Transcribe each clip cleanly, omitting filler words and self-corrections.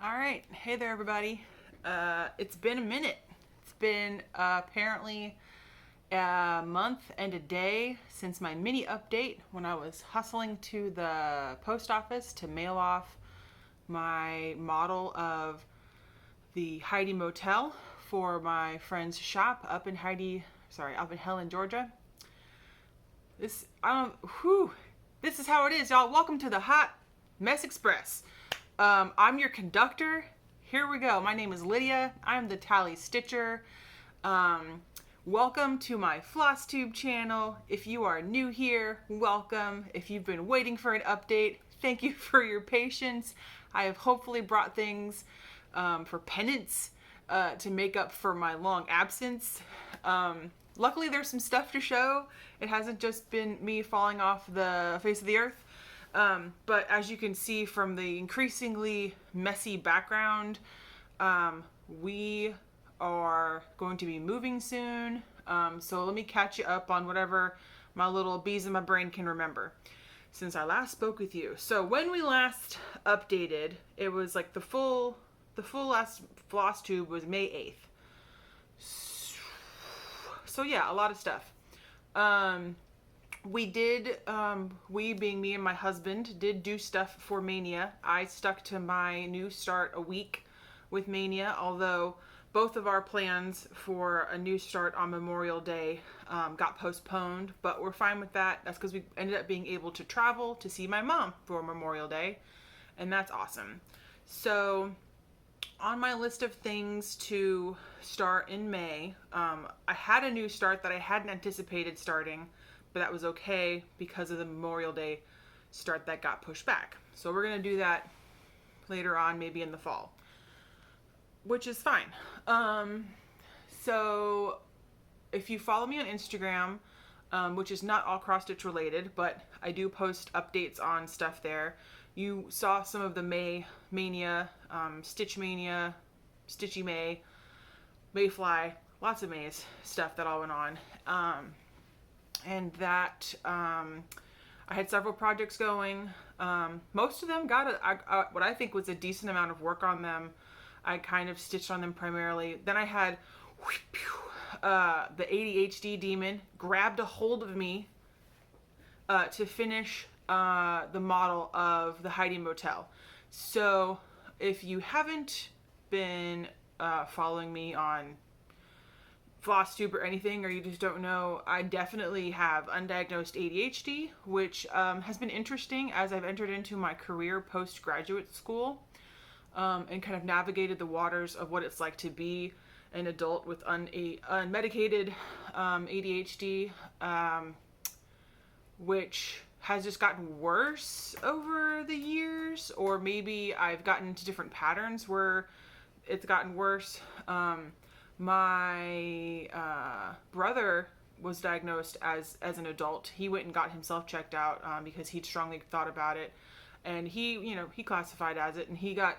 All right. Hey there, everybody. It's been a minute. It's been apparently a month and a day since my mini update when I was hustling to the post office to mail off my model of the Heidi Motel for my friend's shop up in Helen, Georgia. This is how it is, y'all. Welcome to the Hot Mess Express. I'm your conductor. Here we go. My name is Lydia. I'm the TallyStitcher. Welcome to my Flosstube channel. If you are new here, welcome. If you've been waiting for an update, thank you for your patience. I have hopefully brought things for penance to make up for my long absence. Luckily, there's some stuff to show. It hasn't just been me falling off the face of the earth. But as you can see from the increasingly messy background, we are going to be moving soon. So let me catch you up on whatever my little bees in my brain can remember since I last spoke with you. So when we last updated, it was like the full last Flosstube was May 8th. So yeah, a lot of stuff. We being me and my husband, did do stuff for Maynia. I stuck to my new start a week with Maynia, although both of our plans for a new start on Memorial Day got postponed, but we're fine with that. That's because we ended up being able to travel to see my mom for Memorial Day, and that's awesome. So on my list of things to start in May, I had a new start that I hadn't anticipated starting, but that was okay because of the Memorial Day start that got pushed back. So we're going to do that later on, maybe in the fall, which is fine. So if you follow me on Instagram, which is not all cross-stitch related, but I do post updates on stuff there. You saw some of the Maynia, Stitch Mania, Stitchy May, Mayfly, lots of Mays stuff that all went on. And that I had several projects going. Most of them got what I think was a decent amount of work on them. I kind of stitched on them primarily. Then I had the ADHD demon grabbed a hold of me to finish the model of the Heidi Motel. So if you haven't been following me on Flosstube or anything, or you just don't know, I definitely have undiagnosed ADHD, which has been interesting as I've entered into my career post-graduate school and kind of navigated the waters of what it's like to be an adult with unmedicated ADHD, which has just gotten worse over the years, or maybe I've gotten into different patterns where it's gotten worse. My brother was diagnosed as an adult. He went and got himself checked out because he'd strongly thought about it, and he classified as it, and he got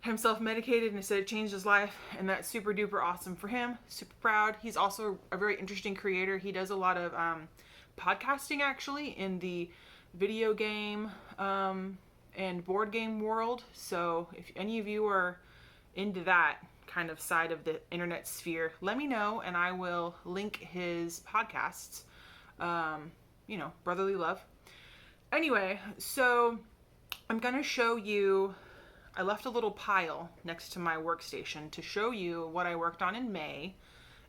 himself medicated and said it changed his life, and that's super duper awesome for him. Super proud. He's also a very interesting creator. He does a lot of podcasting actually in the video game and board game world. So if any of you are into that kind of side of the internet sphere, let me know and I will link his podcasts. Brotherly love. Anyway, so I'm gonna show you, I left a little pile next to my workstation to show you what I worked on in May,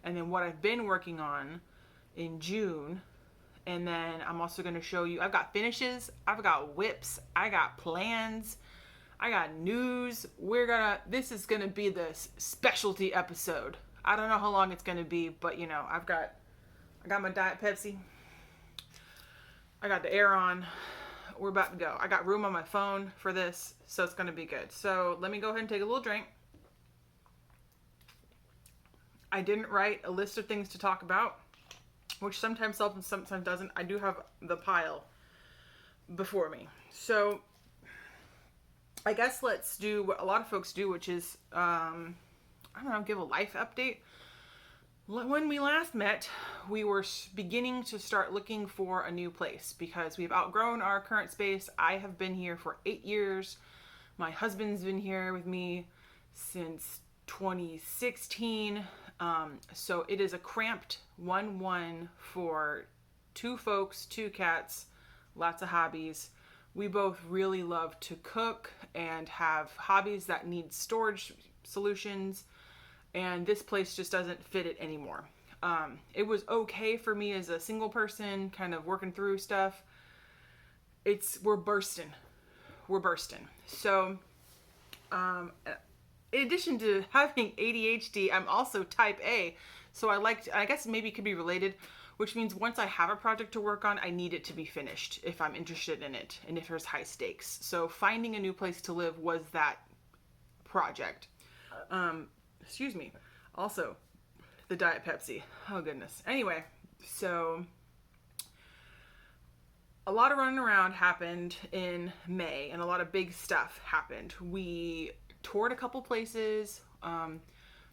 and then what I've been working on in June. And then I'm also going to show you, I've got finishes, I've got whips, I got plans, I got news. This is going to be the specialty episode. I don't know how long it's going to be, but I got my Diet Pepsi. I got the air on. We're about to go. I got room on my phone for this, so it's going to be good. So let me go ahead and take a little drink. I didn't write a list of things to talk about, which sometimes helps and sometimes doesn't. I do have the pile before me. So I guess let's do what a lot of folks do, which is, give a life update. When we last met, we were beginning to start looking for a new place because we've outgrown our current space. I have been here for 8 years. My husband's been here with me since 2016. So it is a cramped 1-1 for 2 folks, 2 cats, lots of hobbies. We both really love to cook and have hobbies that need storage solutions, and this place just doesn't fit it anymore. It was okay for me as a single person, kind of working through stuff. We're bursting. So, in addition to having ADHD, I'm also type A. So I guess maybe it could be related, which means once I have a project to work on, I need it to be finished if I'm interested in it and if there's high stakes. So finding a new place to live was that project. Excuse me. Also, the Diet Pepsi. Oh goodness. Anyway, so a lot of running around happened in May and a lot of big stuff happened. We toured a couple places.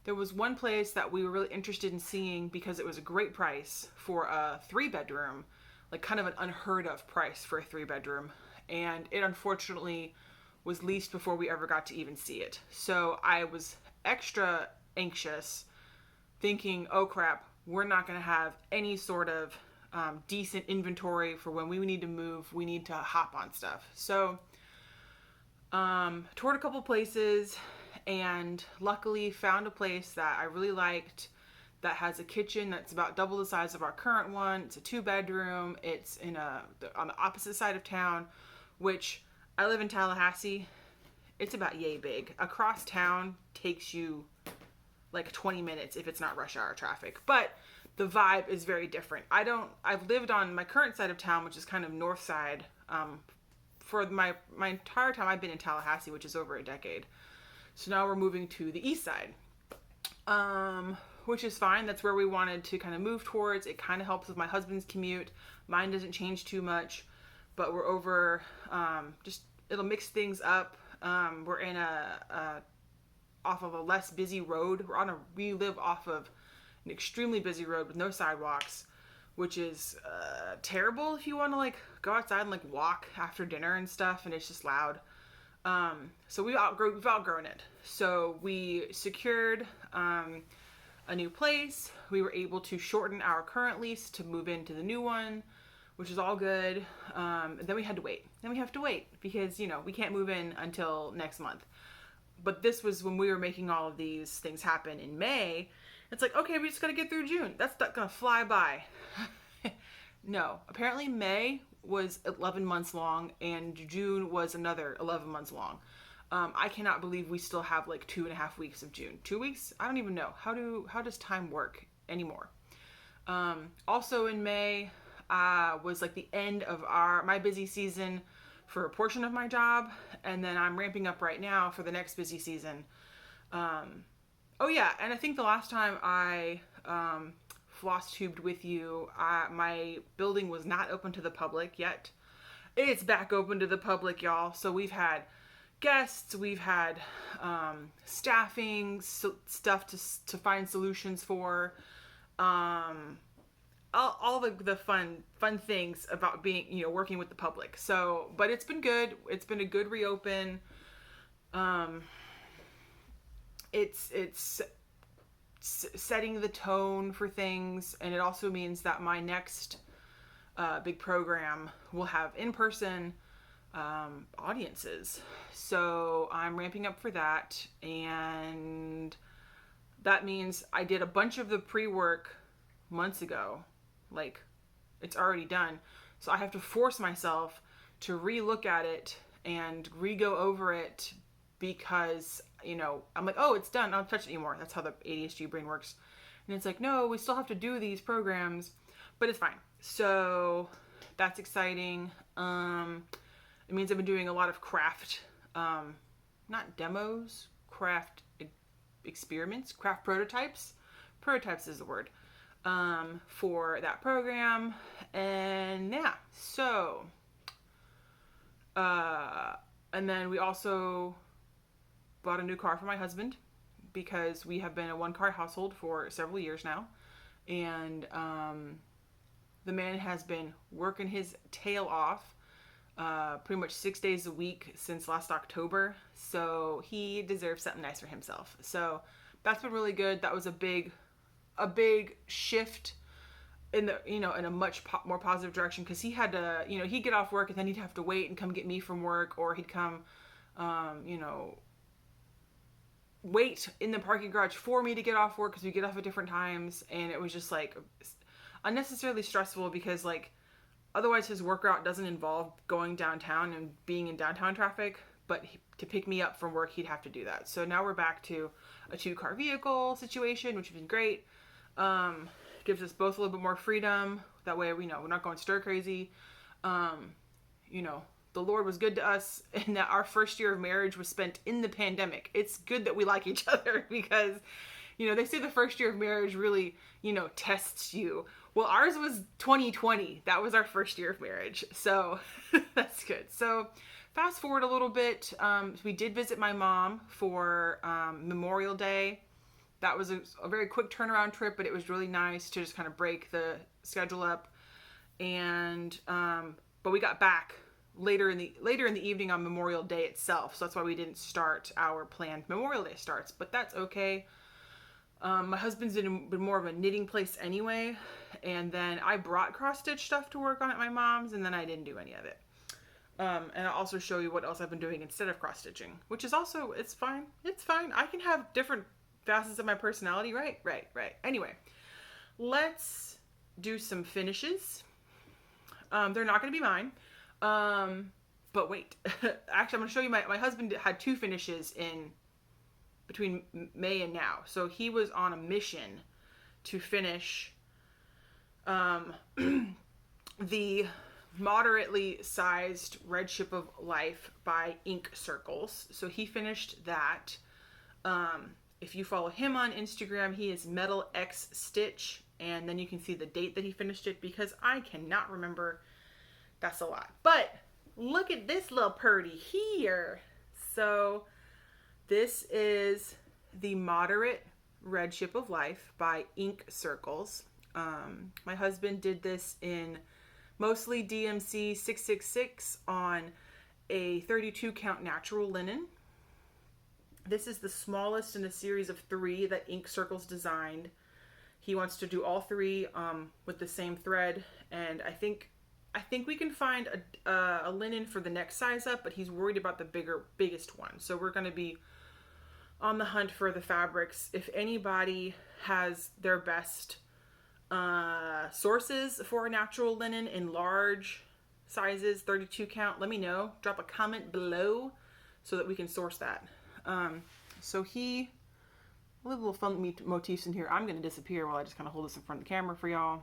There was one place that we were really interested in seeing because it was a great price for a 3-bedroom, like kind of an unheard of price for a 3-bedroom. And it unfortunately was leased before we ever got to even see it. So I was extra anxious thinking, oh crap, we're not going to have any sort of decent inventory for when we need to move. We need to hop on stuff. So toured a couple places and luckily found a place that I really liked that has a kitchen that's about double the size of our current one. It's a 2-bedroom. It's on the opposite side of town, which I live in Tallahassee. It's about yay big. Across town takes you like 20 minutes if it's not rush hour traffic, but the vibe is very different. I've lived on my current side of town, which is kind of north side, for my entire time I've been in Tallahassee, which is over a decade. So now we're moving to the east side, which is fine. That's where we wanted to kind of move towards. It kind of helps with my husband's commute. Mine doesn't change too much, but we're over, it'll mix things up. We're in off of a less busy road. We live off of an extremely busy road with no sidewalks, which is terrible if you want to like go outside and like walk after dinner and stuff, and it's just loud. So we've outgrown it. So we secured a new place. We were able to shorten our current lease to move into the new one, which is all good. And then we had to wait. Then we have to wait because, we can't move in until next month. But this was when we were making all of these things happen in May. It's like, okay, we just got to get through June. That's not going to fly by. No, apparently May was 11 months long and June was another 11 months long. I cannot believe we still have like 2.5 weeks of June. 2 weeks? I don't even know. How does time work anymore? Also in May was like the end of my busy season for a portion of my job, and then I'm ramping up right now for the next busy season. Oh yeah, and I think the last time I flosstubed with you, my building was not open to the public yet. It's back open to the public, y'all. So we've had guests, we've had staffing, stuff to find solutions for, all the fun things about being, working with the public. So, but it's been good. It's been a good reopen. It's setting the tone for things, and it also means that my next big program will have in-person audiences. So I'm ramping up for that, and that means I did a bunch of the pre-work months ago. Like, it's already done. So I have to force myself to re-look at it and re-go over it because, I'm like, oh, it's done. I don't touch it anymore. That's how the ADHD brain works. And it's like, no, we still have to do these programs, but it's fine. So that's exciting. It means I've been doing a lot of craft, not demos, craft experiments, craft prototypes. Prototypes is the word. For that program. And yeah, so and then we also bought a new car for my husband because we have been a 1-car household for several years now, and the man has been working his tail off pretty much 6 days a week since last October. So he deserves something nice for himself. So that's been really good. That was a big shift in the, in a much more positive direction, because he had to, he'd get off work and then he'd have to wait and come get me from work, or he'd come, wait in the parking garage for me to get off work, because we get off at different times, and it was just like unnecessarily stressful, because like otherwise his work route doesn't involve going downtown and being in downtown traffic, but to pick me up from work he'd have to do that. So now we're back to a 2-car vehicle situation, which has been great. Gives us both a little bit more freedom. That way, we're not going stir crazy. The Lord was good to us, and that our first year of marriage was spent in the pandemic. It's good that we like each other, because, they say the first year of marriage really, tests you. Well, ours was 2020. That was our first year of marriage. So that's good. So fast forward a little bit. We did visit my mom for Memorial Day. That was a very quick turnaround trip, but it was really nice to just kind of break the schedule up. And but we got back later in the evening on Memorial Day itself, so that's why we didn't start our planned Memorial Day starts. But that's okay. My husband's been more of a knitting place anyway, and then I brought cross-stitch stuff to work on at my mom's, and then I didn't do any of it. And I'll also show you what else I've been doing instead of cross-stitching, which is also, it's fine. It's fine. I can have different facets of my personality, right? Anyway, let's do some finishes. They're not going to be mine. But wait, actually, I'm going to show you my husband had 2 finishes in between May and now. So he was on a mission to finish, the moderately sized Red Ship of Life by Ink Circles. So he finished that. If you follow him on Instagram, he is Metal X Stitch, and then you can see the date that he finished it, because I cannot remember. That's a lot. But look at this little purdy here. So this is the Moderate Red Ship of Life by Ink Circles. My husband did this in mostly DMC 666 on a 32 count natural linen. This is the smallest in a series of 3 that Ink Circles designed. He wants to do all 3 with the same thread, and I think we can find a linen for the next size up, but he's worried about the biggest one. So we're going to be on the hunt for the fabrics. If anybody has their best sources for natural linen in large sizes, 32 count, let me know. Drop a comment below so that we can source that. So he, little fun motifs in here. I'm going to disappear while I just kind of hold this in front of the camera for y'all.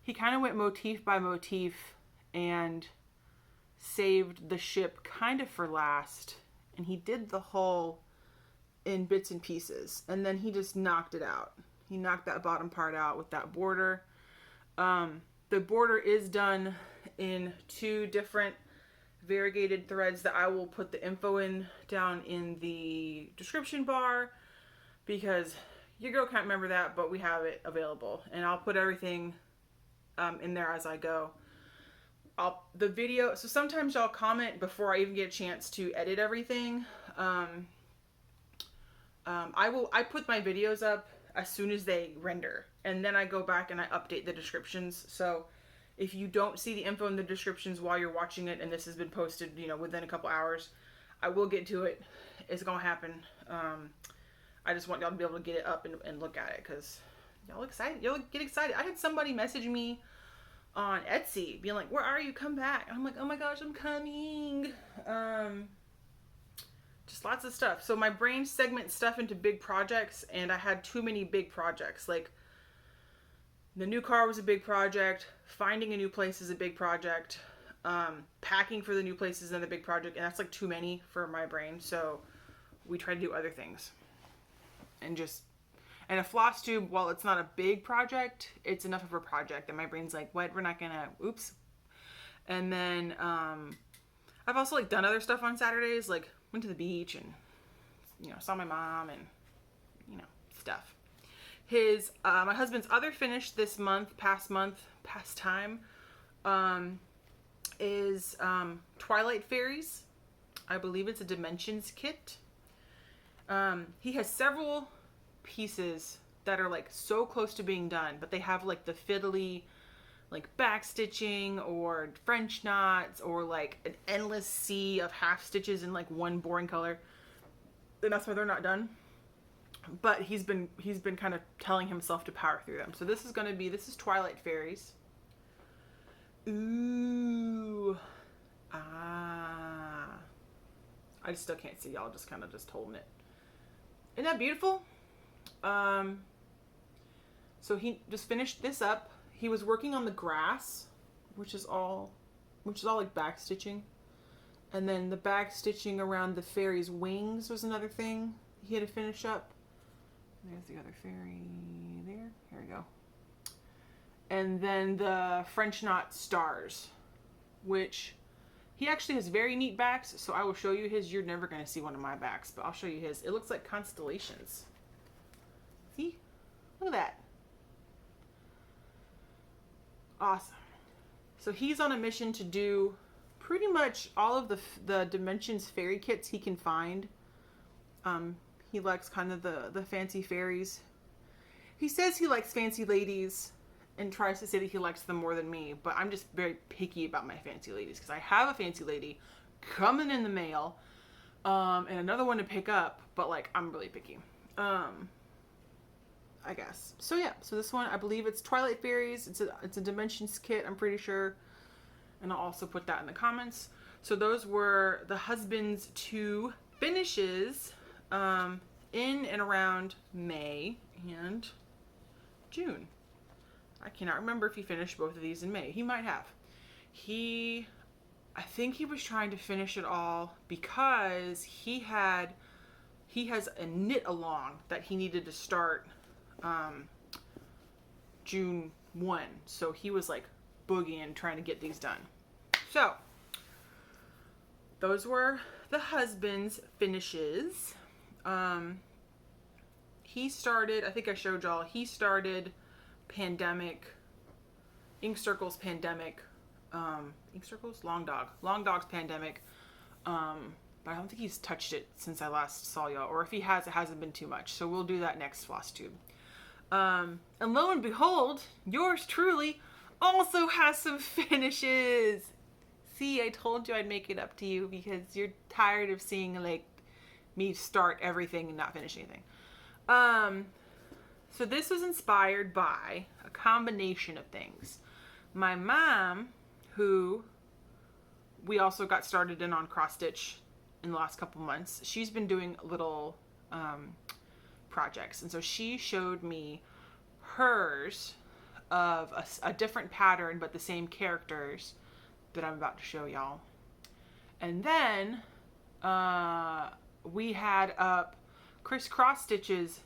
He kind of went motif by motif and saved the ship kind of for last. And he did the hull in bits and pieces. And then he just knocked it out. He knocked that bottom part out with that border. The border is done in 2 different variegated threads that I will put the info in down in the description bar, because your girl can't remember that, but we have it available, and I'll put everything in there as I go. The video, so sometimes y'all comment before I even get a chance to edit everything. I put my videos up as soon as they render, and then I go back and I update the descriptions. So if you don't see the info in the descriptions while you're watching it, and this has been posted, within a couple hours, I will get to it. It's gonna happen. I just want y'all to be able to get it up and look at it, because y'all excited. Y'all get excited. I had somebody message me on Etsy being like, "Where are you? Come back." And I'm like, "Oh my gosh, I'm coming." Just lots of stuff. So my brain segments stuff into big projects, and I had too many big projects. Like, the new car was a big project. Finding a new place is a big project. Packing for the new place is another big project, and that's like too many for my brain. So we try to do other things. And a Flosstube, while it's not a big project, it's enough of a project that my brain's like, what? We're not gonna, oops. And then I've also like done other stuff on Saturdays, like went to the beach and, saw my mom and, stuff. My husband's other finish this month, past time, is Twilight Fairies. I believe it's a Dimensions kit. He has several pieces that are like so close to being done, but they have like the fiddly like back stitching or French knots or like an endless sea of half stitches in like one boring color. And that's why they're not done. But he's been kind of telling himself to power through them. So this is Twilight Fairies. Ooh. Ah. I still can't see y'all, just kind of just holding it. Isn't that beautiful? So he just finished this up. He was working on the grass, which is all like back stitching. And then the back stitching around the fairy's wings was another thing he had to finish up. There's the other fairy there. Here we go. And then the French knot stars, which he actually has very neat backs. So I will show you his. You're never going to see one of my backs, but I'll show you his. It looks like constellations. See? Look at that. Awesome. So he's on a mission to do pretty much all of the Dimensions fairy kits he can find. He likes kind of the fancy fairies. He says he likes fancy ladies and tries to say that he likes them more than me, but I'm just very picky about my fancy ladies because I have a fancy lady coming in the mail and another one to pick up, but like I'm really picky. I guess. So yeah, so this one, I believe it's Twilight Fairies. It's a Dimensions kit, I'm pretty sure. And I'll also put that in the comments. So those were the husband's 2 finishes in and around May and June. I cannot remember if he finished both of these in May. He might have. I think he was trying to finish it all because he has a knit along that he needed to start June 1. So he was like boogieing trying to get these done. So those were the husband's finishes. He started, I think I showed y'all, he started Pandemic, Ink Circle's Pandemic, Ink Circle's? Long Dog's Pandemic. But I don't think he's touched it since I last saw y'all, or if he has, it hasn't been too much. So we'll do that next Flosstube. And lo and behold, yours truly also has some finishes. See, I told you I'd make it up to you because you're tired of seeing like me start everything and not finish anything. So this was inspired by a combination of things. My mom, who we also got started in on cross stitch in the last couple months, she's been doing little projects, and so she showed me hers of a different pattern but the same characters that I'm about to show y'all. And then we had up Chris XrossStitch's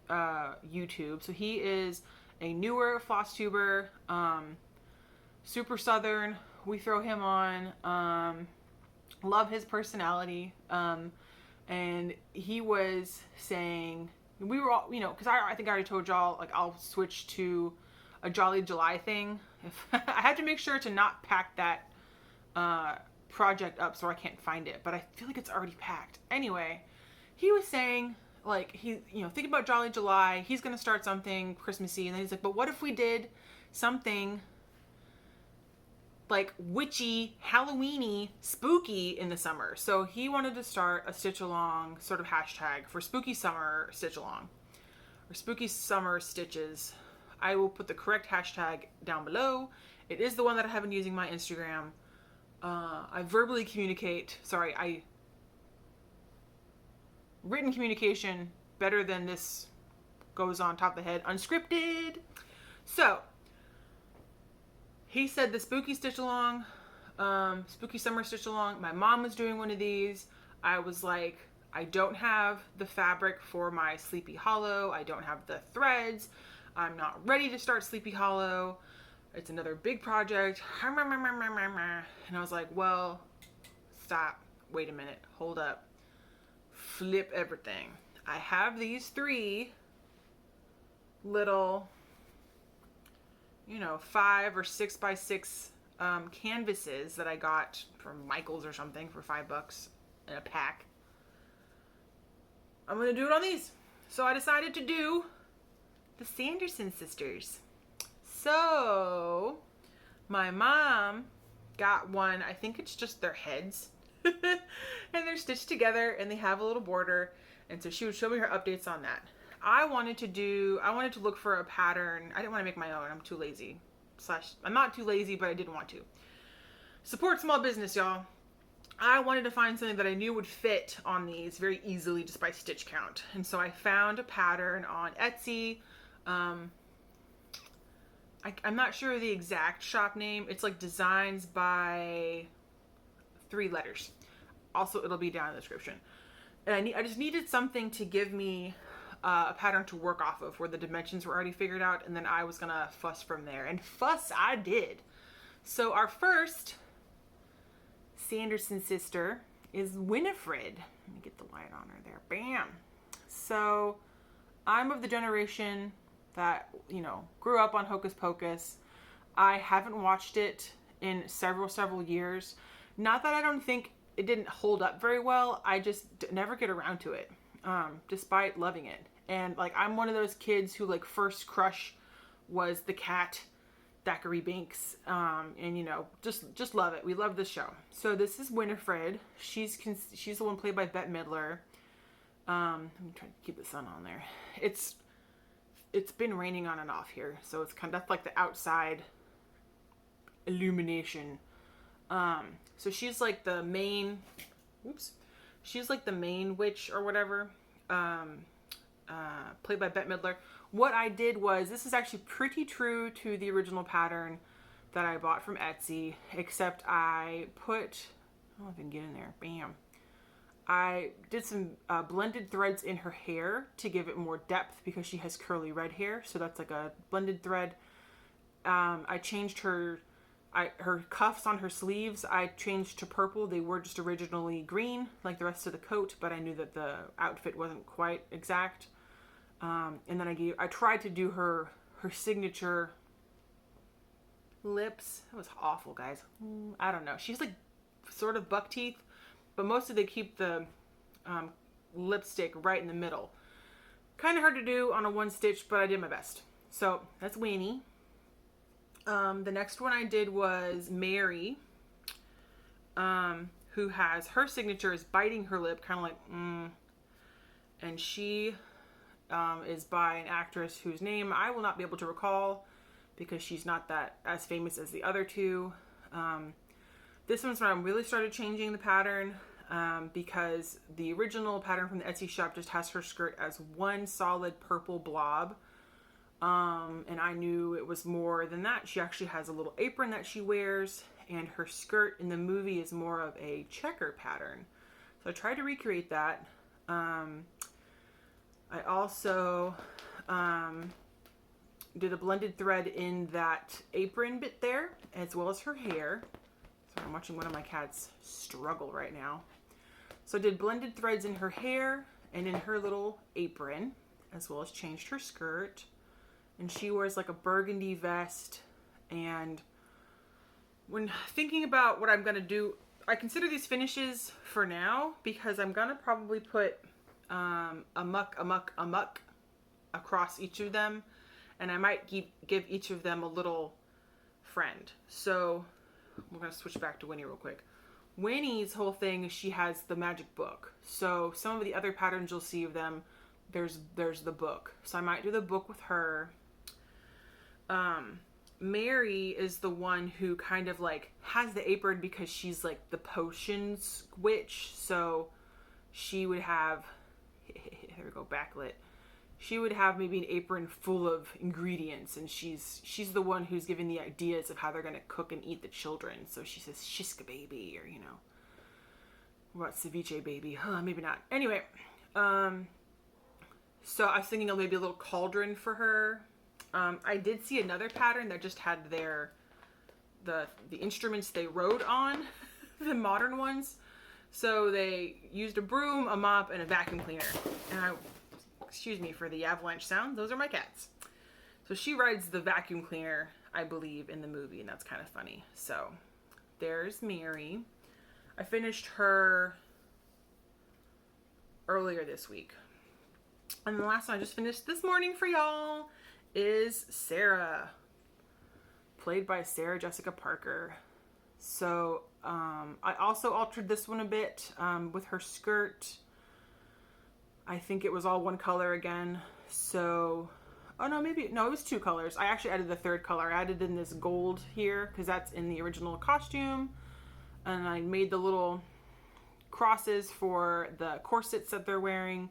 YouTube. So he is a newer Flosstuber, super southern. We throw him on. Love his personality. And he was saying, we were all, you know, because I think I already told y'all, like, I'll switch to a Jolly July thing. I had to make sure to not pack that project up so I can't find it, but I feel like it's already packed. Anyway, he was saying, like, he, you know, think about Jolly July. He's going to start something Christmassy. And then he's like, but what if we did something like witchy, Halloweeny, spooky in the summer? So he wanted to start a stitch along sort of hashtag for spooky summer stitch along or spooky summer stitches. I will put the correct hashtag down below. It is the one that I have been using my Instagram. I verbally communicate. Sorry, written communication better than this goes on top of the head unscripted. So he said the spooky stitch along, spooky summer stitch along. My mom was doing one of these. I was like, I don't have the fabric for my Sleepy Hollow. I don't have the threads. I'm not ready to start Sleepy Hollow. It's another big project. And I was like, well, stop. Wait a minute. Hold up. Flip everything. I have these 3 little, you know, 5 or 6 by 6 canvases that I got from Michael's or something for $5 in a pack. I'm gonna do it on these. So I decided to do the Sanderson sisters. So my mom got one, I think it's just their heads. And they're stitched together and they have a little border. And so she would show me her updates on that. I wanted to look for a pattern. I didn't want to make my own. I'm too lazy. I'm not too lazy, but I didn't want to. Support small business, y'all. I wanted to find something that I knew would fit on these very easily just by stitch count. And so I found a pattern on Etsy. I'm not sure the exact shop name. It's like Designs by 3 letters. Also, it'll be down in the description. And I just needed something to give me a pattern to work off of where the dimensions were already figured out, and then I was gonna fuss from there. And fuss I did. So our first Sanderson sister is Winifred. Let me get the light on her there. Bam. So I'm of the generation that, you know, grew up on Hocus Pocus. I haven't watched it in several years. Not that I don't think it didn't hold up very well. I just never get around to it, despite loving it. And like, I'm one of those kids who like first crush was the cat Thackeray Binks, and you know, just love it. We love this show. So this is Winifred. She's the one played by Bette Midler. Let me try to keep the sun on there. It's been raining on and off here, so it's kind of, that's like the outside illumination. So she's like the main, she's like the main witch or whatever, played by Bette Midler. What I did was, this is actually pretty true to the original pattern that I bought from Etsy, except I put, I don't know if I can get in there, bam. I did some blended threads in her hair to give it more depth because she has curly red hair, so that's like a blended thread. I changed her cuffs on her sleeves. I changed to purple. They were just originally green like the rest of the coat, but I knew that the outfit wasn't quite exact. And then I tried to do her signature lips. That was awful, guys. I don't know. She's like sort of buck teeth, but mostly they keep the lipstick right in the middle. Kind of hard to do on a one stitch, but I did my best. So that's Winnie. The next one I did was Mary, who has, her signature is biting her lip, kind of like, and she is by an actress whose name I will not be able to recall because she's not that as famous as the other two. This one's when I really started changing the pattern, because the original pattern from the Etsy shop just has her skirt as one solid purple blob. And I knew it was more than that. She actually has a little apron that she wears, and her skirt in the movie is more of a checker pattern. So I tried to recreate that. I also did a blended thread in that apron bit there, as well as her hair. So I'm watching one of my cats struggle right now. So I did blended threads in her hair and in her little apron, as well as changed her skirt. And she wears like a burgundy vest. And when thinking about what I'm going to do, I consider these finishes for now because I'm going to probably put a muck across each of them. And I might give each of them a little friend. So we're going to switch back to Winnie real quick. Winnie's whole thing is she has the magic book. So some of the other patterns you'll see of them, there's the book. So I might do the book with her. Mary is the one who kind of like has the apron because she's like the potions witch. So she would have, here we go, backlit. She would have maybe an apron full of ingredients, and she's the one who's giving the ideas of how they're going to cook and eat the children. So she says, Shiska baby, or, you know, what, ceviche baby? Huh, maybe not. Anyway, so I was thinking of maybe a little cauldron for her. I did see another pattern that just had the instruments they wrote on, the modern ones. So they used a broom, a mop, and a vacuum cleaner. And excuse me for the avalanche sound, those are my cats. So she rides the vacuum cleaner. I believe, in the movie, and that's kind of funny. So there's Mary. I finished her earlier this week. And the last one I just finished this morning for y'all is Sarah, played by Sarah Jessica Parker. So I also altered this one a bit with her skirt. I think it was all one color again. So, oh no, maybe, no, it was two colors. I actually added the third color. I added in this gold here because that's in the original costume. And I made the little crosses for the corsets that they're wearing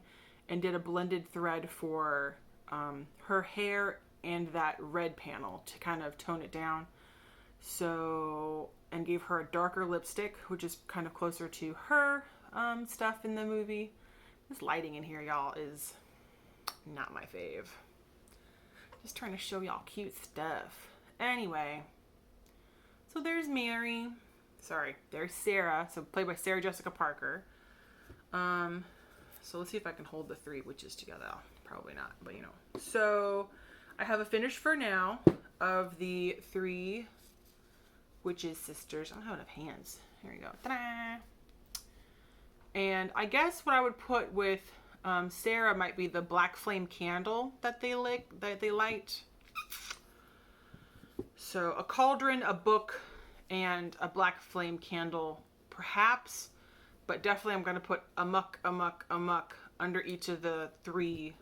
and did a blended thread for her hair and that red panel to kind of tone it down. So, and gave her a darker lipstick, which is kind of closer to her stuff in the movie. This lighting in here, y'all, is not my fave. Just trying to show y'all cute stuff. Anyway, so there's Mary. Sorry, there's Sarah. So played by Sarah Jessica Parker. So let's see if I can hold the three witches together. Probably not, but you know. So I have a finish for now of the three witches sisters. I don't have enough hands. Here we go. Ta-da! And I guess what I would put with Sarah might be the black flame candle that they light. So a cauldron, a book, and a black flame candle, perhaps. But definitely I'm going to put a muck under each of the three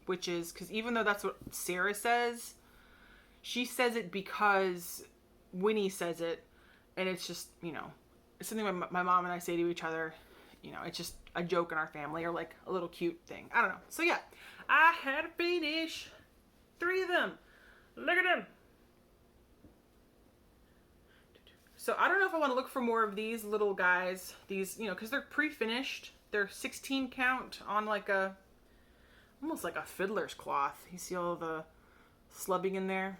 witches. Because even though that's what Sarah says, she says it because Winnie says it. And it's just, you know, it's something my mom and I say to each other. You know, it's just a joke in our family, or like a little cute thing. I don't know. So yeah, I had to finish 3 of them. Look at them. So I don't know if I want to look for more of these little guys. These, you know, because they're pre-finished. They're 16 count on like a, almost like a fiddler's cloth. You see all the slubbing in there?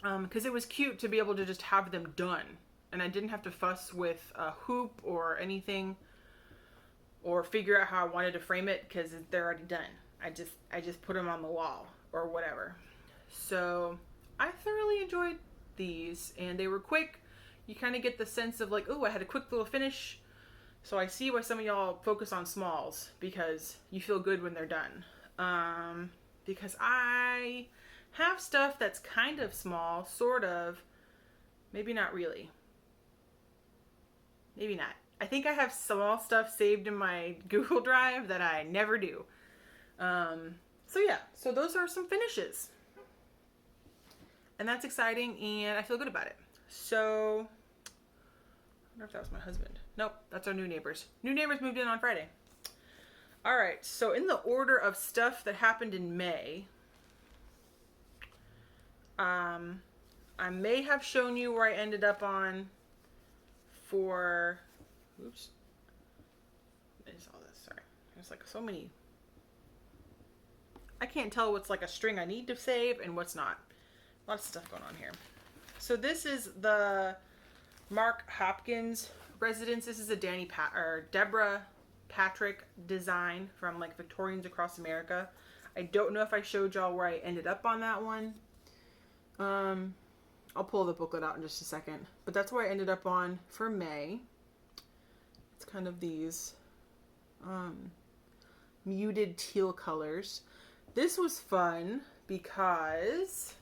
Because it was cute to be able to just have them done. And I didn't have to fuss with a hoop or anything, or figure out how I wanted to frame it because they're already done. I just put them on the wall or whatever. So I thoroughly enjoyed these, and they were quick. You kind of get the sense of like, oh, I had a quick little finish. So I see why some of y'all focus on smalls, because you feel good when they're done. Because I have stuff that's kind of small, sort of, maybe not really. Maybe not. I think I have small stuff saved in my Google Drive that I never do. So yeah, so those are some finishes. And that's exciting, and I feel good about it. So, I wonder if that was my husband. Nope, that's our new neighbors. New neighbors moved in on Friday. All right, so in the order of stuff that happened in May, I may have shown you where I ended up on for... Oops. What is all this? Sorry. There's like so many. I can't tell what's like a string I need to save and what's not. Lots of stuff going on here. So this is the Mark Hopkins residence. This is a Deborah Patrick design from like Victorians Across America. I don't know if I showed y'all where I ended up on that one. I'll pull the booklet out in just a second. But that's where I ended up on for May. It's kind of these muted teal colors. This was fun because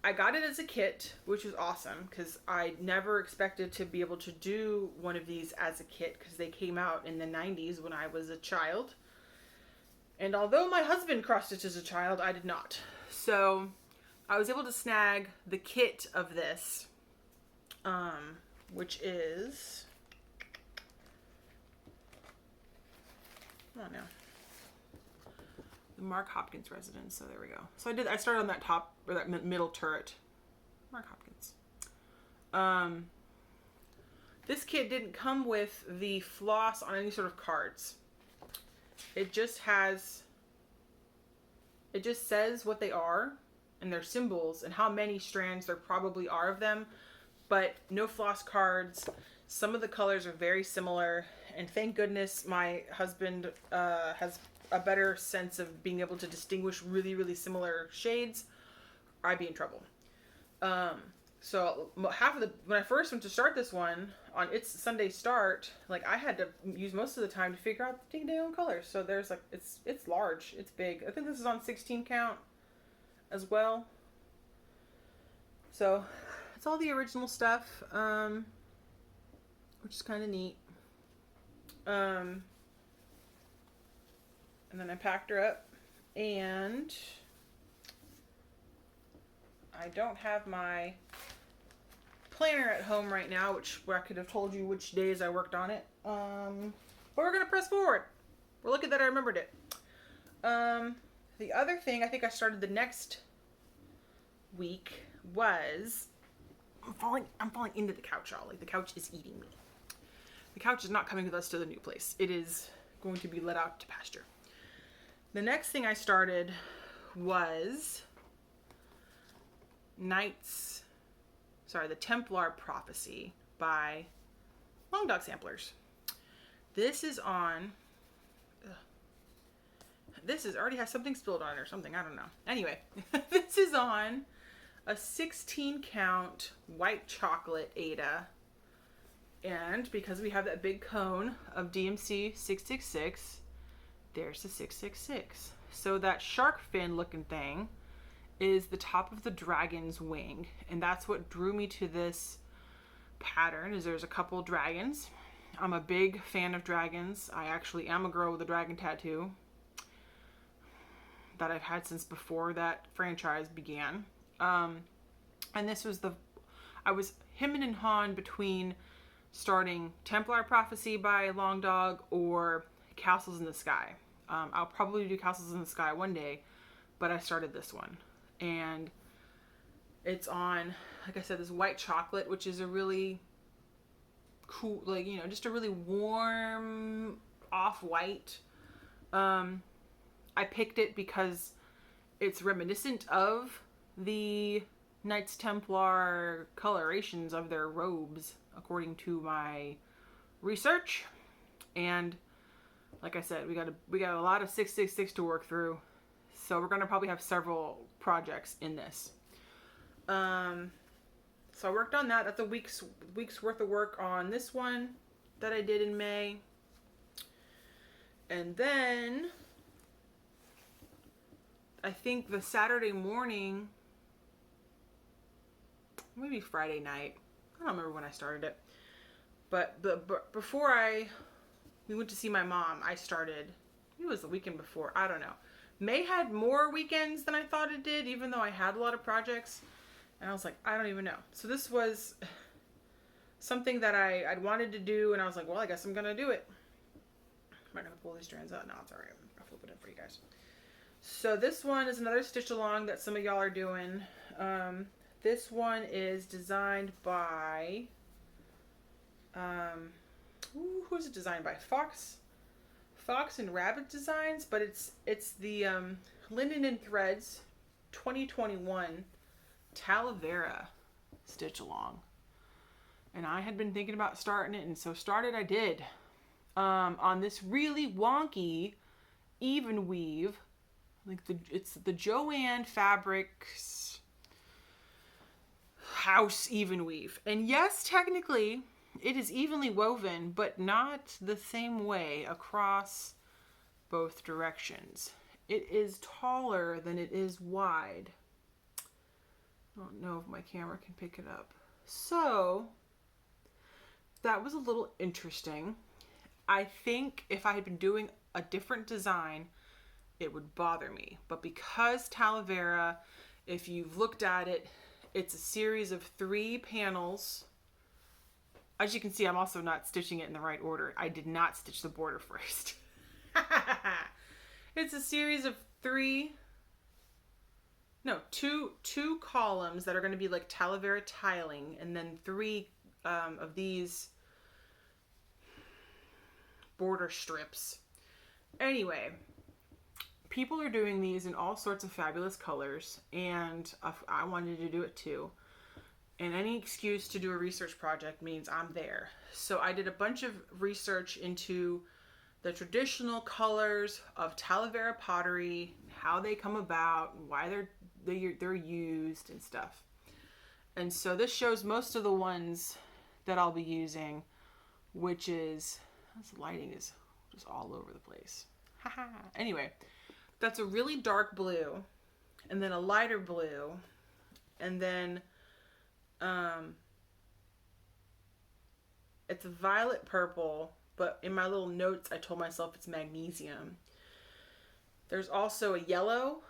I got it as a kit, which was awesome because I never expected to be able to do one of these as a kit because they came out in the 90s when I was a child. And although my husband cross-stitched as a child, I did not. So I was able to snag the kit of this, which is... Oh no. The Mark Hopkins residence. So there we go. So I started on that top, or that middle turret. Mark Hopkins. This kit didn't come with the floss on any sort of cards. It just says what they are and their symbols and how many strands there probably are of them, but no floss cards. Some of the colors are very similar, and thank goodness my husband has a better sense of being able to distinguish really, really similar shades, or I'd be in trouble. So when I first went to start this one on its Sunday start, like I had to use most of the time to figure out the Dinky Dyes colors. So there's like, it's large, it's big. I think this is on 16 count as well. So it's all the original stuff, which is kind of neat. And then I packed her up, and I don't have my planner at home right now, where I could have told you which days I worked on it. But we're gonna press forward. We're lucky that I remembered it. The other thing I think I started the next week was I'm falling into the couch, y'all. Like the couch is eating me. The couch is not coming with us to the new place. It is going to be let out to pasture. The next thing I started was the Templar Prophecy by Long Dog Samplers. This is on, already has something spilled on it or something, I don't know. Anyway, this is on a 16 count white chocolate Aida. And because we have that big cone of DMC 666, there's the 666. So that shark fin looking thing is the top of the dragon's wing. And that's what drew me to this pattern, is there's a couple dragons. I'm a big fan of dragons. I actually am a girl with a dragon tattoo that I've had since before that franchise began. And this was I was hemming and hawing between starting Templar Prophecy by Long Dog or Castles in the Sky. I'll probably do Castles in the Sky one day, but I started this one. And it's on, like I said, this white chocolate, which is a really cool, like, you know, just a really warm off-white. I picked it because it's reminiscent of the Knights Templar colorations of their robes, according to my research. And like I said, we got a lot of 666 to work through, so we're gonna probably have several projects in this. So I worked on that. That's a week's worth of work on this one that I did in May. And then I think the Saturday morning, maybe Friday night, I don't remember when I started it, but before we went to see my mom, I started, it was the weekend before, I don't know. May had more weekends than I thought it did, even though I had a lot of projects. And I was like, I don't even know. So this was something that I'd wanted to do, and I was like, well, I guess I'm going to do it. Am I going to pull these strands out? No, it's all right. I'll flip it in for you guys. So this one is another stitch along that some of y'all are doing. This one is designed by, who's it designed by? Fox and Rabbit Designs, but it's the Linen and Threads 2021 Talavera stitch along. And I had been thinking about starting it, and so started I did. On this really wonky even weave, like it's the Joanne Fabrics house even weave. And yes, technically it is evenly woven, but not the same way across both directions. It is taller than it is wide. I don't know if my camera can pick it up. So that was a little interesting. I think if I had been doing a different design, it would bother me. But because Talavera, if you've looked at it, it's a series of 3 panels. As you can see, I'm also not stitching it in the right order. I did not stitch the border first. It's a series of 2 columns that are going to be like Talavera tiling, and then 3 of these border strips. Anyway, people are doing these in all sorts of fabulous colors, and I wanted to do it too. And any excuse to do a research project means I'm there. So I did a bunch of research into the traditional colors of Talavera pottery, how they come about, why they're used and stuff. And so this shows most of the ones that I'll be using, which is, this lighting is just all over the place. Haha. Anyway, that's a really dark blue, and then a lighter blue, and then it's a violet purple, but in my little notes I told myself it's magnesium. There's also a yellow,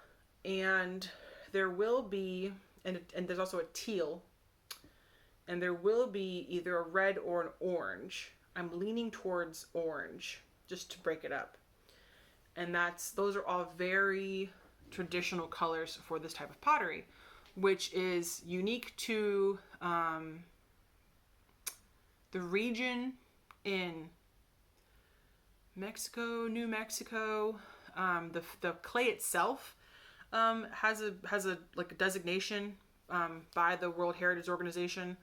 and there will be, and there's also a teal, and there will be either a red or an orange. I'm leaning towards orange, just to break it up. And those are all very traditional colors for this type of pottery, which is unique to the region in Mexico, New Mexico. The clay itself has a like a designation by the World Heritage Organization,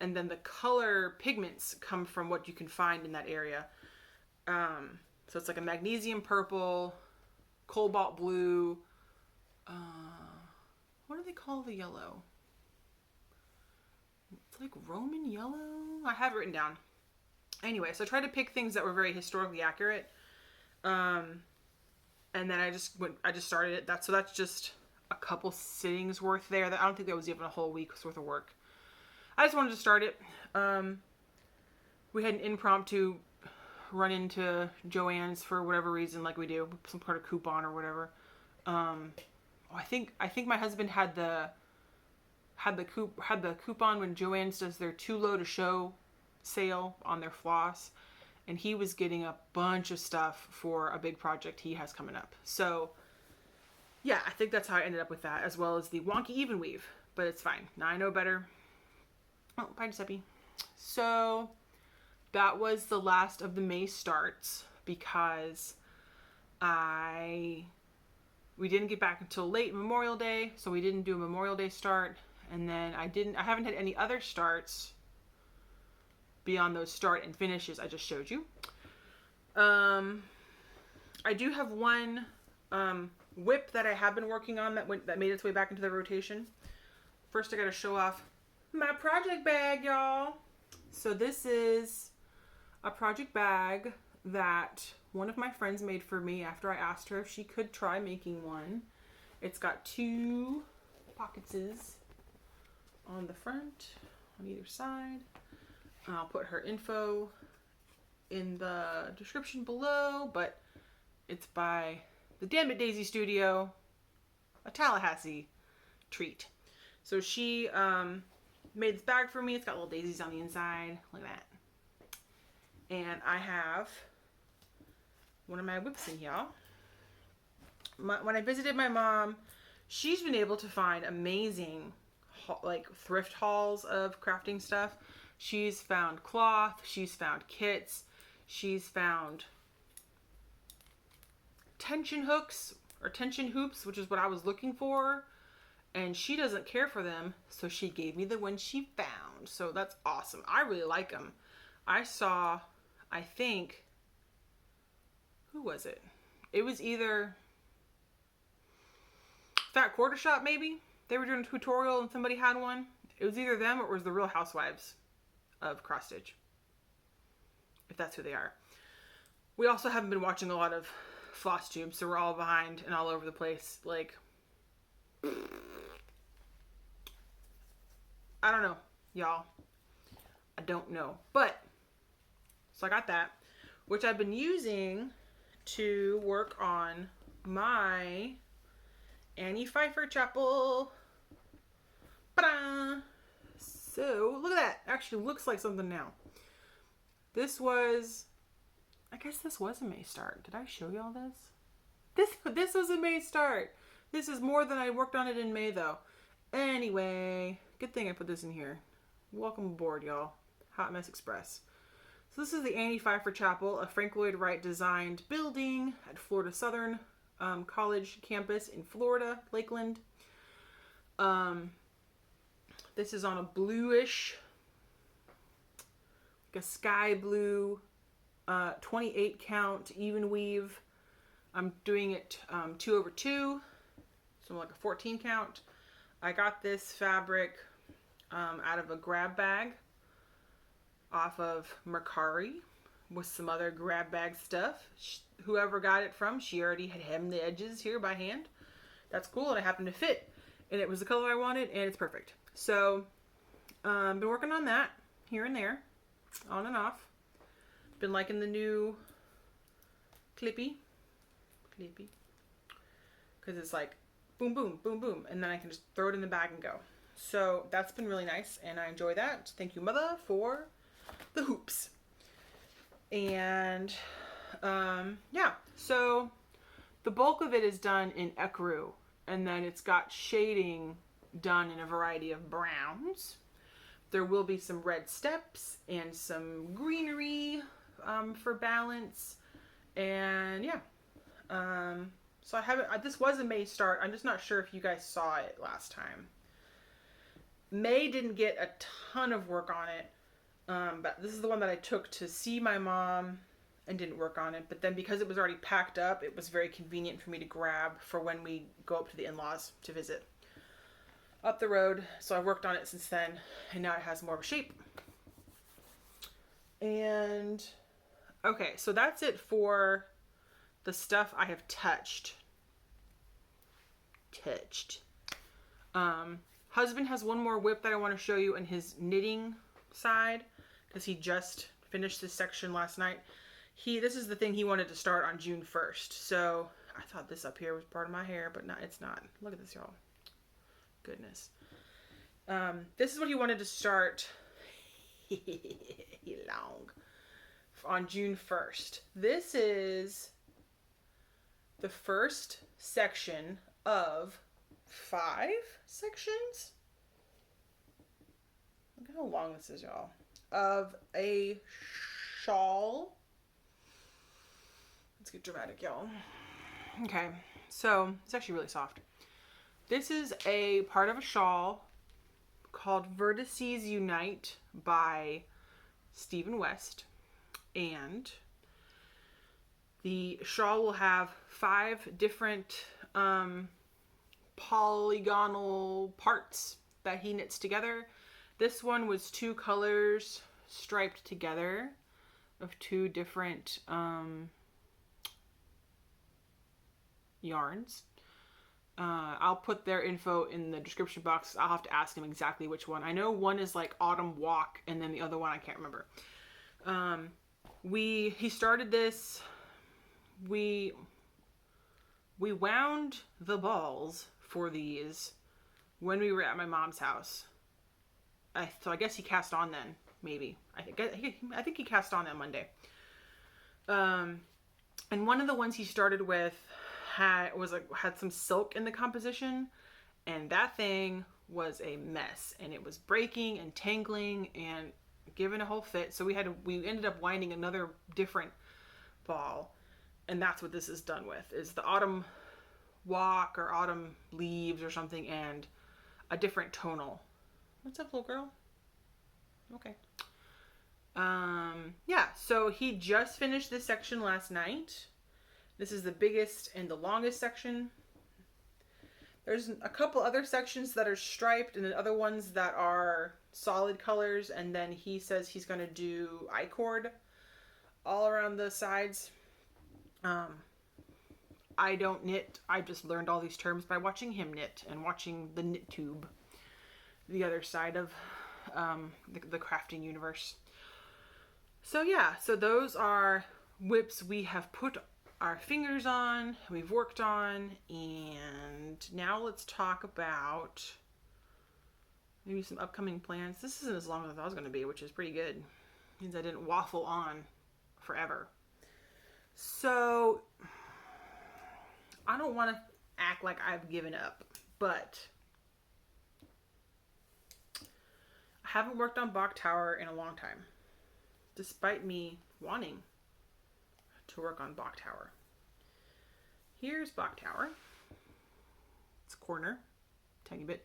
and then the color pigments come from what you can find in that area. So it's like a magnesium purple, cobalt blue. What do they call the yellow? It's like Roman yellow. I have it written down. Anyway, so I tried to pick things that were very historically accurate. And then I just started it. That's just a couple sittings worth there. I don't think that was even a whole week's worth of work. I just wanted to start it. We had an impromptu run into Joann's for whatever reason, like we do, some kind of coupon or whatever. I think my husband had the coupon when Joann's does their too low to show sale on their floss, and he was getting a bunch of stuff for a big project he has coming up. So yeah, I think that's how I ended up with that, as well as the wonky even weave, but it's fine. Now I know better. Oh, bye Giuseppe. So that was the last of the May starts, because we didn't get back until late Memorial Day, so we didn't do a Memorial Day start, and then I haven't had any other starts beyond those start and finishes I just showed you. I do have one whip that I have been working on that made its way back into the rotation. First I gotta show off my project bag, y'all. So this is a project bag that one of my friends made for me after I asked her if she could try making one. It's got 2 pocketses on the front, on either side. I'll put her info in the description below, but it's by the Damn It Daisy Studio, a Tallahassee treat. So she made this bag for me. It's got little daisies on the inside. Look at that. And I have one of my whips in here. When I visited my mom, she's been able to find amazing like thrift hauls of crafting stuff. She's found cloth, she's found kits, she's found tension hooks or tension hoops, which is what I was looking for. And she doesn't care for them, so she gave me the one she found. So that's awesome. I really like them. I saw, I think, who was it? It was either Fat Quarter Shop, maybe. They were doing a tutorial and somebody had one. It was either them or it was the Real Housewives of Cross Stitch, if that's who they are. We also haven't been watching a lot of Flosstube, so we're all behind and all over the place. Like, I don't know, y'all. I don't know. But, so I got that, which I've been using to work on my Annie Pfeiffer chapel. Ta-da! So, look at that. Actually looks like something now. This was, I guess this was a May start. Did I show y'all this? This was a May start. This is more than I worked on it in May, though. Anyway, good thing I put this in here. Welcome aboard, y'all. Hot Mess Express. So this is the Annie Pfeiffer Chapel, a Frank Lloyd Wright designed building at Florida Southern College campus in Florida, Lakeland. This is on a bluish, like a sky blue, 28 count even weave. I'm doing it 2/2, so like a 14 count. I got this fabric out of a grab bag off of Mercari with some other grab bag stuff. Whoever got it from, she already had hemmed the edges here by hand. That's cool, and it happened to fit, and it was the color I wanted, and it's perfect. So, been working on that here and there, on and off. Been liking the new clippy, because it's like boom, boom, boom, boom, and then I can just throw it in the bag and go. So that's been really nice, and I enjoy that. Thank you, Mother, for the hoops. And yeah, so the bulk of it is done in ecru, and then it's got shading done in a variety of browns. There will be some red steps and some greenery for balance, and yeah. So I haven't, this was a May start. I'm just not sure if you guys saw it last time. May didn't get a ton of work on it, but this is the one that I took to see my mom and didn't work on it. But then because it was already packed up, it was very convenient for me to grab for when we go up to the in-laws to visit up the road. So I've worked on it since then, and now it has more of a shape. And okay, so that's it for the stuff I have touched. Husband has one more whip that I want to show you in his knitting side, because he just finished this section last night. This is the thing he wanted to start on June 1st. So I thought this up here was part of my hair, but no, it's not. Look at this, y'all. Goodness. This is what he wanted to start long on June 1st. This is the first section of 5 sections. Look how long this is, y'all. Of a shawl. Let's get dramatic, y'all. Okay, so it's actually really soft. This is a part of a shawl called Vertices Unite by Stephen West, and the shawl will have 5 different polygonal parts that he knits together. This one was 2 colors striped together of 2 different yarns. I'll put their info in the description box. I'll have to ask him exactly which one. I know one is like Autumn Walk, and then the other one I can't remember. He started this. We wound the balls for these when we were at my mom's house. So I guess he cast on then, maybe. I think he cast on that Monday. And one of the ones he started with had some silk in the composition, and that thing was a mess, and it was breaking and tangling and giving a whole fit. So we ended up winding another different ball, and that's what this is done with, is the Autumn Walk or Autumn Leaves or something, and a different tonal. What's up, little girl? Okay. Yeah, so he just finished this section last night. This is the biggest and the longest section. There's a couple other sections that are striped and then other ones that are solid colors, and then he says he's going to do I-cord all around the sides. I don't knit. I just learned all these terms by watching him knit and watching the knit tube, the other side of the crafting universe. So yeah, so those are whips we have put our fingers on, we've worked on, and now let's talk about maybe some upcoming plans. This isn't as long as I thought it was going to be, which is pretty good. It means I didn't waffle on forever. So I don't want to act like I've given up, but I haven't worked on Bok Tower in a long time, despite me wanting to work on Bok Tower. Here's Bok Tower. It's corner, tiny bit.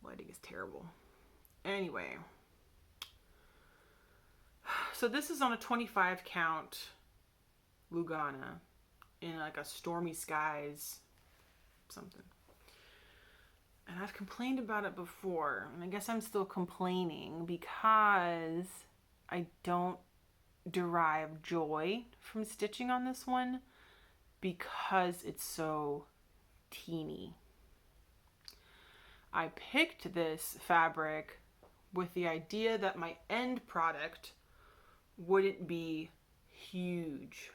Lighting is terrible. Anyway, so this is on a 25 count Lugana in like a Stormy Skies something. And I've complained about it before, and I guess I'm still complaining because I don't derive joy from stitching on this one because it's so teeny. I picked this fabric with the idea that my end product wouldn't be huge.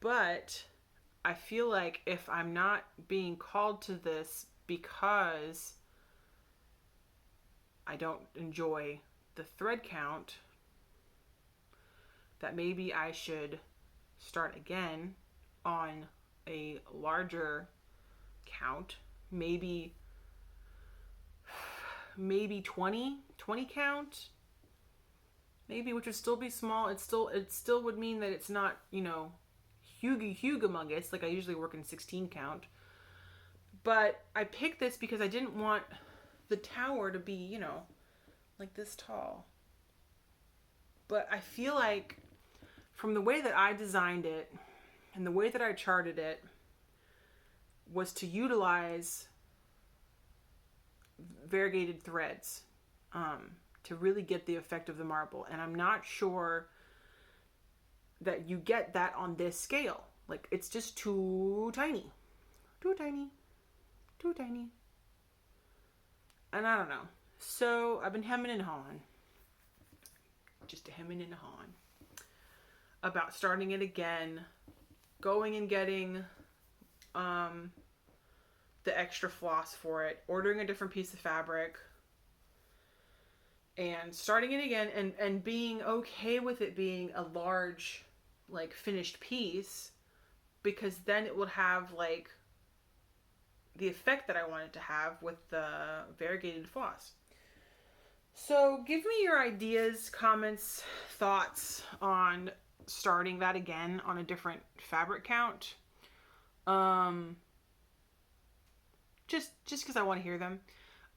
But I feel like if I'm not being called to this because I don't enjoy the thread count, that maybe I should start again on a larger count, maybe 20 count, maybe, which would still be small. It still would mean that it's not, you know, humongous, like I usually work in 16 count. But I picked this because I didn't want the tower to be, you know, like this tall. But I feel like from the way that I designed it and the way that I charted it was to utilize variegated threads to really get the effect of the marble. And I'm not sure that you get that on this scale. Like, it's just too tiny. Too tiny. Too tiny. And I don't know. So I've been hemming and hawing. Just a hemming and a hawing about starting it again, going and getting the extra floss for it, ordering a different piece of fabric, and starting it again, and being okay with it being a large, like, finished piece, because then it would have, like, the effect that I want it to have with the variegated floss. So give me your ideas, comments, thoughts on starting that again on a different fabric count. Just because I want to hear them.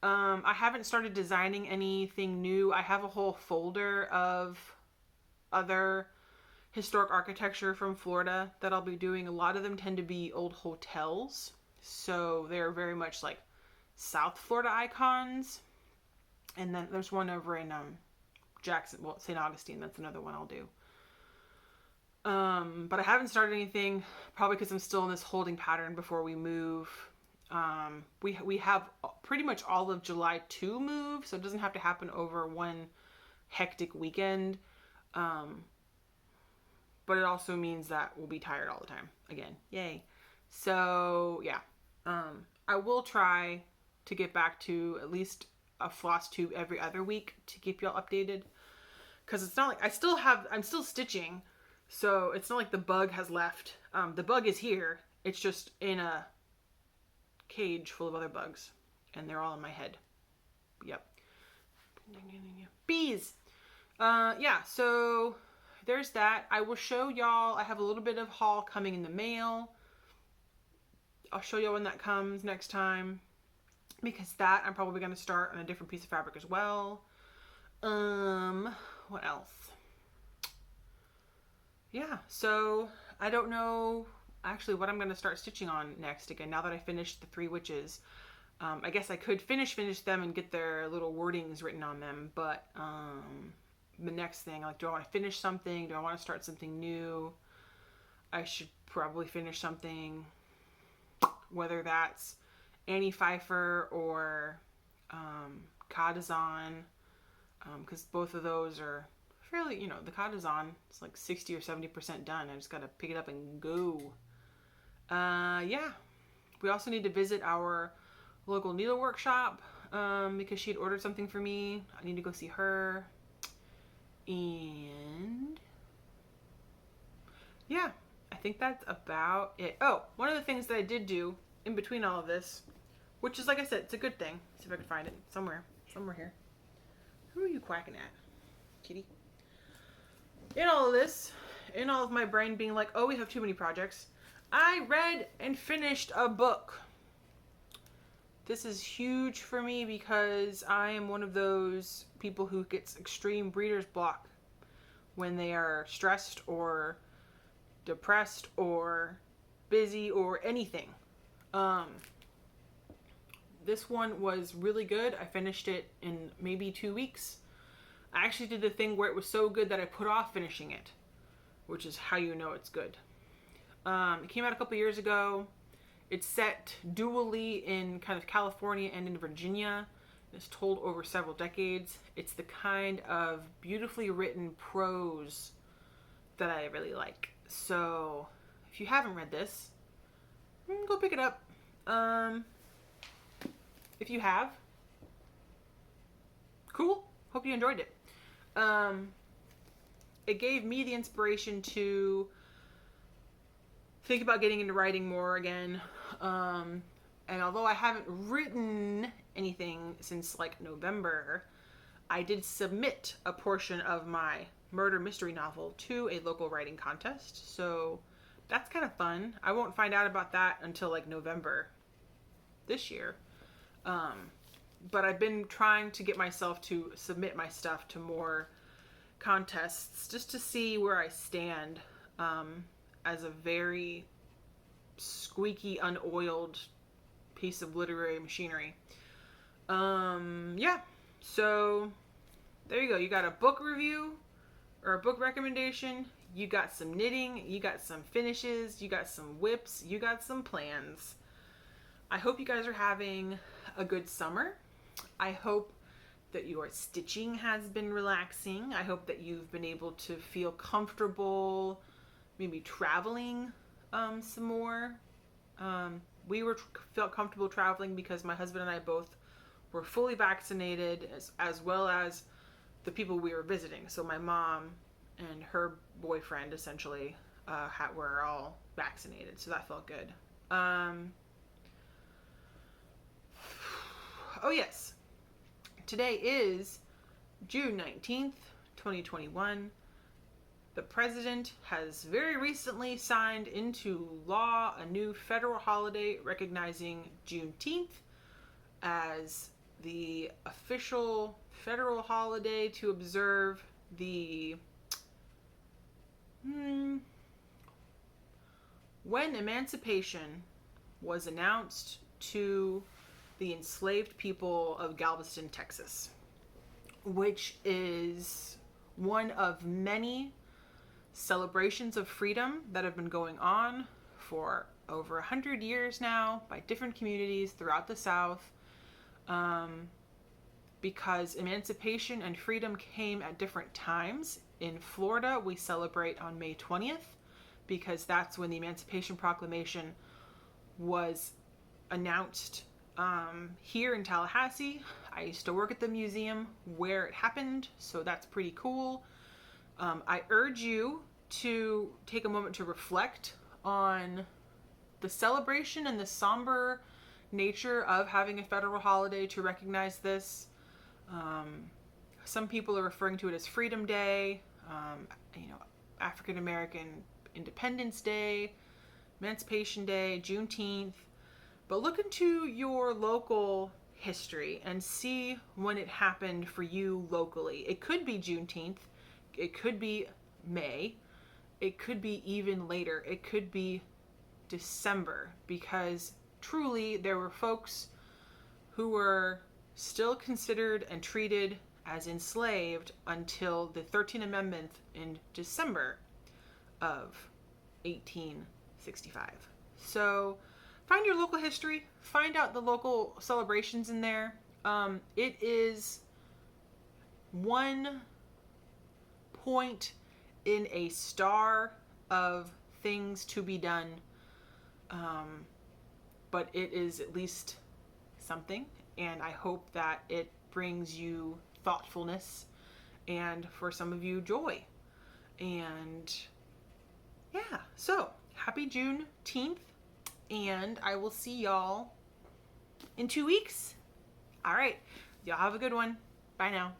I haven't started designing anything new. I have a whole folder of other historic architecture from Florida that I'll be doing. A lot of them tend to be old hotels, so they're very much like South Florida icons. And then there's one over in Jackson, well, St. Augustine. That's another one I'll do. But I haven't started anything, probably because I'm still in this holding pattern before we move. We have pretty much all of July to move, so it doesn't have to happen over one hectic weekend. But it also means that we'll be tired all the time again. Yay. So yeah, I will try to get back to at least a floss tube every other week to keep y'all updated. Cause it's not like I'm still stitching. So it's not like the bug has left. The bug is here. It's just in a cage full of other bugs, and they're all in my head. Yep. Bees. Yeah, so there's that. I will show y'all. I have a little bit of haul coming in the mail. I'll show y'all when that comes next time, because that I'm probably going to start on a different piece of fabric as well. What else? Yeah, so I don't know actually what I'm going to start stitching on next again, now that I finished the 3 witches. I guess I could finish them and get their little wordings written on them, but the next thing, like, do I want to finish something? Do I want to start something new? I should probably finish something, whether that's Annie Pfeiffer or Kadazan, because both of those are fairly, you know, the Kadazan is like 60 or 70% done. I just got to pick it up and go. Yeah. We also need to visit our local needle workshop because she had ordered something for me. I need to go see her. And yeah, I think that's about it. Oh, one of the things that I did do in between all of this, which is, like I said, it's a good thing. See if I can find it somewhere here. Who are you quacking at, kitty? In all of this, in all of my brain being like, oh, we have too many projects, I read and finished a book. This is huge for me because I am one of those people who gets extreme reader's block when they are stressed or depressed or busy or anything. This one was really good. I finished it in maybe 2 weeks. I actually did the thing where it was so good that I put off finishing it, which is how you know it's good. It came out a couple years ago. It's set dually in kind of California and in Virginia. It's told over several decades. It's the kind of beautifully written prose that I really like. So if you haven't read this, go pick it up. If you have, cool. Hope you enjoyed it. It gave me the inspiration to think about getting into writing more again. And although I haven't written anything since like November, I did submit a portion of my murder mystery novel to a local writing contest. So that's kind of fun. I won't find out about that until like November this year. But I've been trying to get myself to submit my stuff to more contests just to see where I stand as a very squeaky, unoiled piece of literary machinery. Yeah, so there you go. You got a book review or a book recommendation. You got some knitting. You got some finishes. You got some whips. You got some plans. I hope you guys are having a good summer. I hope that your stitching has been relaxing. I hope that you've been able to feel comfortable maybe traveling some more. We felt comfortable traveling because my husband and I both were fully vaccinated, as well as the people we were visiting. So my mom and her boyfriend essentially were all vaccinated, so that felt good. Oh yes, today is June 19th, 2021. The president has very recently signed into law a new federal holiday recognizing Juneteenth as the official federal holiday to observe the when emancipation was announced to the enslaved people of Galveston, Texas, which is one of many celebrations of freedom that have been going on for over 100 years now by different communities throughout the South, because emancipation and freedom came at different times. In Florida, we celebrate on May 20th because that's when the Emancipation Proclamation was announced. Here in Tallahassee, I used to work at the museum where it happened, so that's pretty cool. I urge you to take a moment to reflect on the celebration and the somber nature of having a federal holiday to recognize this. Some people are referring to it as Freedom Day, African American Independence Day, Emancipation Day, Juneteenth. But look into your local history and see when it happened for you locally. It could be Juneteenth. It could be May. It could be even later. It could be December, because truly there were folks who were still considered and treated as enslaved until the 13th Amendment in December of 1865. So find your local history, find out the local celebrations in there. It is one point in a star of things to be done, but it is at least something, and I hope that it brings you thoughtfulness and for some of you joy. And yeah, so happy Juneteenth, and I will see y'all in 2 weeks. All right, y'all have a good one. Bye now.